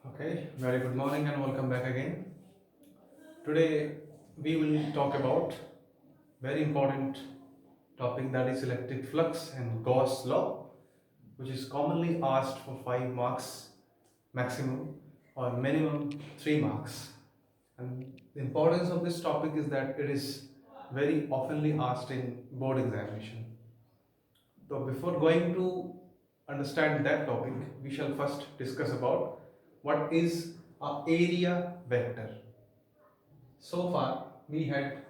Okay, very good morning and welcome back again. Today we will talk about very important topic, that is electric flux and Gauss law, which is commonly asked for 5 marks maximum or minimum 3 marks. And the importance of this topic is that it is very oftenly asked in board examination. So before going to understand that topic, we shall first discuss about what is a area vector. So far we had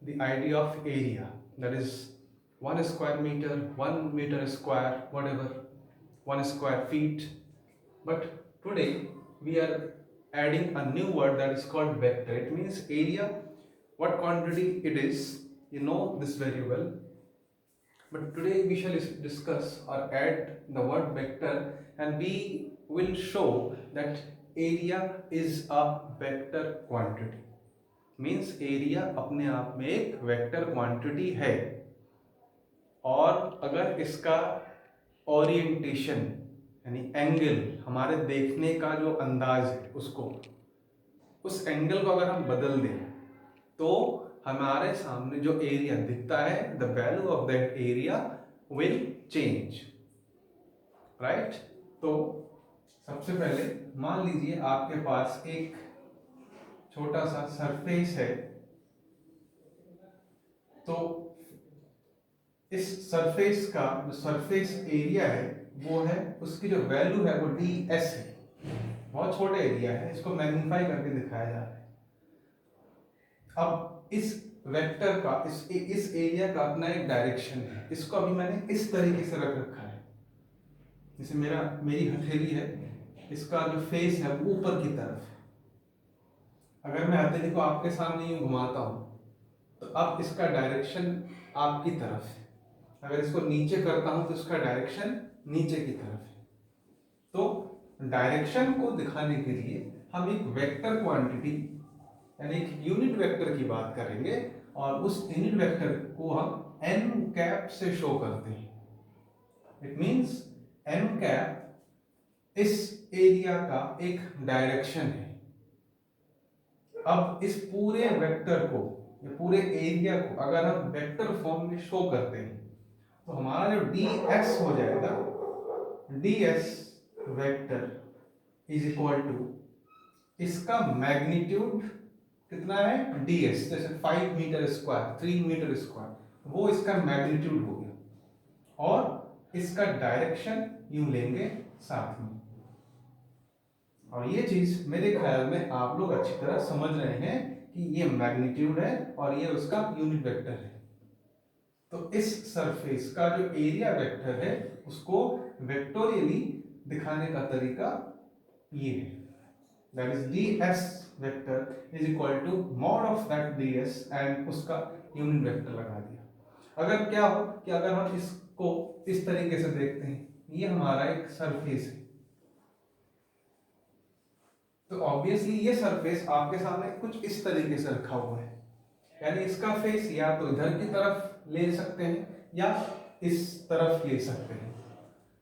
the idea of area, that is 1 square meter, 1 meter square, whatever, 1 square feet. But today we are adding a new word that is called vector. It means area, what quantity it is, you know this very well. But today we shall discuss or add the word vector, and we will show that area is a vector quantity. Means area अपने आप में एक vector quantity है, और अगर इसका orientation यानी angle, हमारे देखने का जो अंदाज है उसको, उस एंगल को अगर हम बदल दें तो हमारे सामने जो एरिया दिखता है, the value of that area will change, right. तो सबसे पहले मान लीजिए आपके पास एक छोटा सा सरफेस है, तो इस सरफेस का जो सरफेस एरिया है वो है, उसकी जो वैल्यू है वो ds है। बहुत छोटा एरिया है, इसको मैग्नीफाई करके दिखाया जा रहा है। अब इस वेक्टर का, इस एरिया का अपना एक डायरेक्शन है। इसको अभी मैंने इस तरीके से रख रखा है, जैसे मेरी हथेली है, इसका जो फेस है वो ऊपर की तरफ है। अगर मैं हथेली को आपके सामने यूं घुमाता हूं तो अब इसका डायरेक्शन आपकी तरफ है। अगर इसको नीचे करता हूं तो इसका डायरेक्शन नीचे की तरफ है। तो डायरेक्शन को दिखाने के लिए हम एक वेक्टर क्वांटिटी यानी एक यूनिट वेक्टर की बात करेंगे, और उस यूनिट वेक्टर को हम n कैप से शो करते हैं। इट मींस n कैप इस एरिया का एक डायरेक्शन है। अब इस पूरे वेक्टर को, ये पूरे एरिया को अगर हम वेक्टर फॉर्म में शो करते हैं तो हमारा जो ds हो जाएगा, ds vector is equal to, इसका मैग्नीट्यूड कितना है ds, जैसे 5 मीटर स्क्वायर, 3 मीटर स्क्वायर, वो इसका मैग्नीट्यूड हो गया, और इसका डायरेक्शन यूं लेंगे साथ में। और ये चीज मेरे ख्याल में आप लोग अच्छी तरह समझ रहे हैं कि ये मैग्नीट्यूड है और ये उसका यूनिट वेक्टर है। तो इस सरफेस का जो एरिया वेक्टर है उसको वेक्टोरियली दिखाने का तरीका ये है, that is ds vector is equal to mod of that ds, and उसका यूनिट वेक्टर लगा दिया। अगर क्या हो कि अगर हम इसको इस तरीके से देखते हैं, ये हमारा एक सरफेस है, तो ऑब्वियसली ये सरफेस आपके सामने कुछ इस तरीके से रखा हुआ है, यानी इसका फेस या तो इधर की तरफ ले सकते हैं या इस तरफ ले सकते हैं।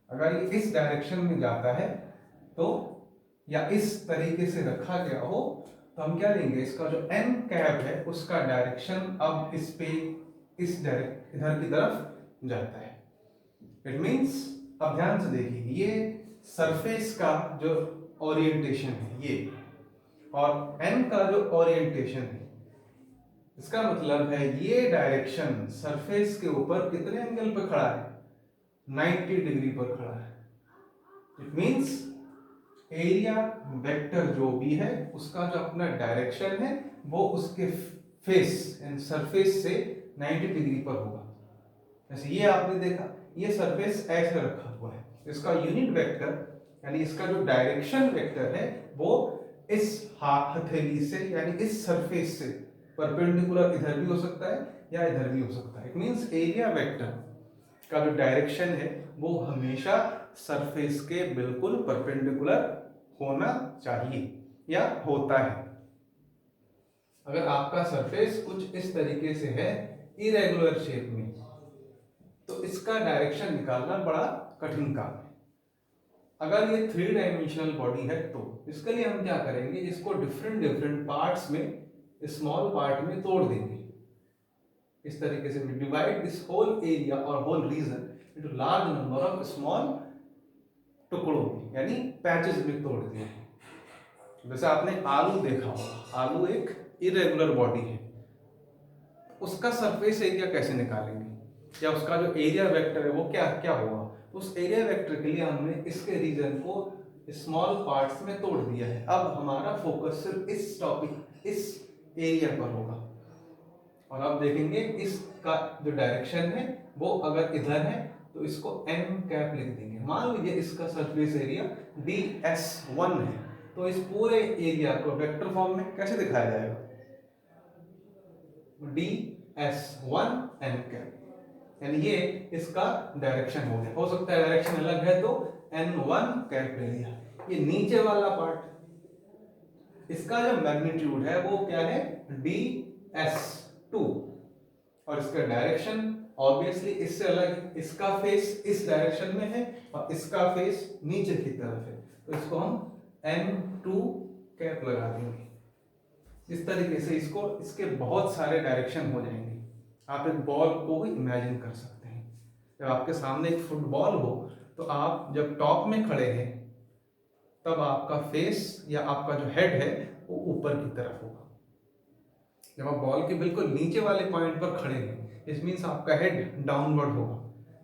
अगर ये इस डायरेक्शन में जाता है तो, या इस तरीके से रखा गया हो, तो हम क्या लेंगे, इसका जो n कैप है उसका डायरेक्शन अब इस पे इस डायरेक्ट इधर की तरफ जाता है। इट मींस, अब ध्यान से देखिए, ये सरफेस का जो ओरिएंटेशन है ये, और n का जो ओरिएंटेशन है, इसका मतलब है ये डायरेक्शन सरफेस के ऊपर कितने एंगल पर खड़ा है, 90 डिग्री पर खड़ा है। इट मींस एरिया वेक्टर जो भी है उसका जो अपना डायरेक्शन है वो उसके फेस एंड सरफेस से 90 डिग्री पर होगा। जैसे ये आपने देखा, ये सरफेस ऐसे रखा हुआ है, इसका यूनिट वेक्टर यानी इसका जो डायरेक्शन वेक्टर है वो इस हथेली से यानी इस सरफेस से परपेंडिकुलर इधर भी हो सकता है या इधर भी हो सकता है। इट मींस एरिया वेक्टर का जो डायरेक्शन है वो हमेशा सरफेस के बिल्कुल परपेंडिकुलर होना चाहिए या होता है। अगर आपका सरफेस कुछ इस तरीके से है, इरेगुलर शेप में, तो इसका डायरेक्शन निकालना बड़ा कठिन काम है। अगर ये 3 डायमेंशनल बॉडी है तो इसके लिए हम क्या करेंगे, इसको डिफरेंट डिफरेंट पार्ट्स में, स्मॉल पार्ट में तोड़ देंगे। इस तरीके से we divide this whole area or whole region into large number of small टुकड़ों में, यानी पैचेस में तोड़ दिया है। जैसे आपने आलू देखा होगा, आलू एक इरेगुलर बॉडी है, उसका सरफेस एरिया कैसे निकालेंगे, या उसका जो एरिया वेक्टर है वो क्या क्या होगा। उस एरिया वेक्टर के लिए हमने इसके रीजन को स्मॉल पार्ट्स में तोड़ दिया है। अब हमारा फोकस सिर्फ इस टॉपिक, इस एरिया पर होगा। और अब देखेंगे इसका जो डायरेक्शन है वो अगर इधर है तो इसको n कैप लिख देंगे। मान लीजिए इसका सरफेस एरिया ds1 है, तो इस पूरे एरिया को वेक्टर फॉर्म में कैसे दिखाया जाएगा, ds1 n कैप, यानी ये इसका डायरेक्शन हो गया। हो सकता है डायरेक्शन अलग है तो n1 कैप ले लिया। ये नीचे वाला पार्ट, इसका जो मैग्नीट्यूड है वो क्या है, ds2, और इसका डायरेक्शन ऑब्वियसली इससे अलग है। इसका फेस इस डायरेक्शन में है और इसका फेस नीचे की तरफ है, तो इसको हम n2 कैप लगा देंगे। इस तरीके से इसको, इसके बहुत सारे डायरेक्शन हो जाएंगे। आप एक बॉल को भी इमेजिन कर सकते हैं। जब आपके सामने एक फुटबॉल हो तो आप जब टॉप में खड़े हैं तब आपका फेस या आपका जो हेड है वो ऊपर की तरफ होगा। जब आप बॉल के बिल्कुल नीचे वाले पॉइंट पर खड़े हैं, इस मीन्स आपका हेड डाउनवर्ड होगा।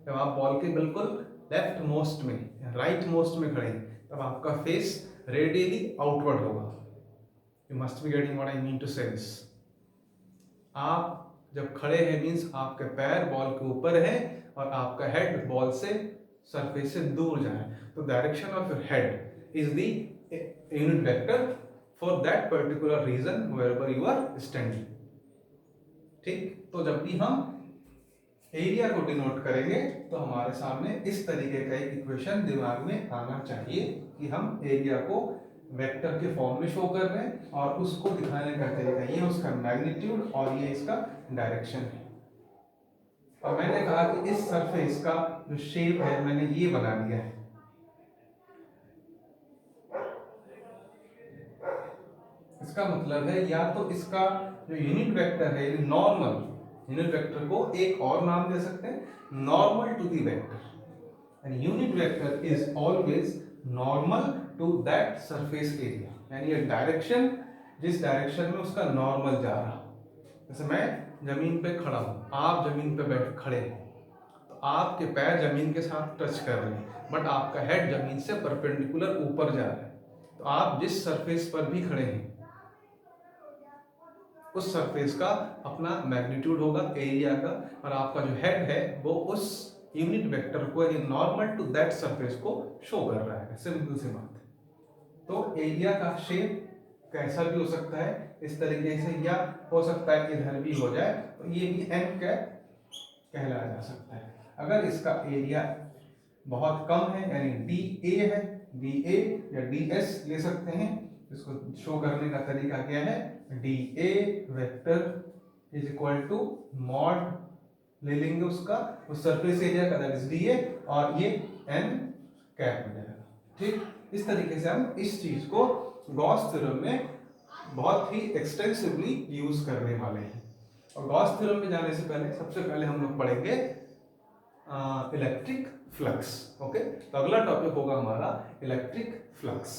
जब आप बॉल के बिल्कुल लेफ्ट मोस्ट में या राइट मोस्ट में खड़े हैं तब आपका फेस रेडियली आउटवर्ड होगा। You must be getting what I mean to say this. आप जब खड़े हैं मीन्स आपके पैर बॉल के ऊपर है और आपका हेड बॉल से सरफेस से दूर जा रहा है। तो direction of your head is the unit vector for that particular region wherever you are standing. ठीक, तो जब भी हम एरिया को डिनोट करेंगे तो हमारे सामने इस तरीके का एक इक्वेशन दिमाग में आना चाहिए कि हम एरिया को वेक्टर के फॉर्म में शो कर रहे हैं और उसको दिखाने का तरीका ये उसका मैग्नीट्यूड और ये इसका डायरेक्शन है। और मैंने कहा कि इस सरफेस का जो शेप है मैंने ये बना दिया है। इसका मतलब है या तो इसका जो यूनिट वेक्टर है, नॉर्मल यूनिट वेक्टर को एक और नाम दे सकते हैं, normal to the vector. And unit vector is always normal to that surface area, यानी ये डायरेक्शन जिस डायरेक्शन में उसका नॉर्मल जा रहा। जैसे मैं जमीन पे खड़ा हूँ, आप जमीन पे बैठ खड़े हैं, तो आपके पैर जमीन के साथ टच कर रहे हैं बट आपका हेड जमीन से परपेंडिकुलर ऊपर जा रहा है। तो आप जिस सरफेस पर भी खड़े हैं उस सरफेस का अपना मैग्नीट्यूड होगा एरिया का, और आपका जो हेड है वो उस यूनिट वेक्टर को यानी नॉर्मल टू दैट सरफेस को शो कर रहा है। सिंपल सी बात है। तो एरिया का शेप कैसा भी हो सकता है इस तरीके से, या हो सकता है इधर भी हो जाए, तो ये भी n कैप कहलाया जा सकता है। अगर इसका एरिया बहुत कम है यानी dA है, dA या ds ले सकते हैं। इसको शो करने का तरीका क्या है, dA vector is equal to mod ले लेंगे उसका उस सरफेस एरिया का, दैट इज dA, और ये n कैप हो जाएगा। ठीक, इस तरीके से हम इस चीज को गॉस थ्योरम में बहुत ही एक्सटेंसिवली यूज करने वाले हैं। और गॉस थ्योरम में जाने से पहले सबसे पहले हम लोग पढ़ेंगे इलेक्ट्रिक फ्लक्स। ओके, तो अगला टॉपिक होगा हमारा इलेक्ट्रिक फ्लक्स।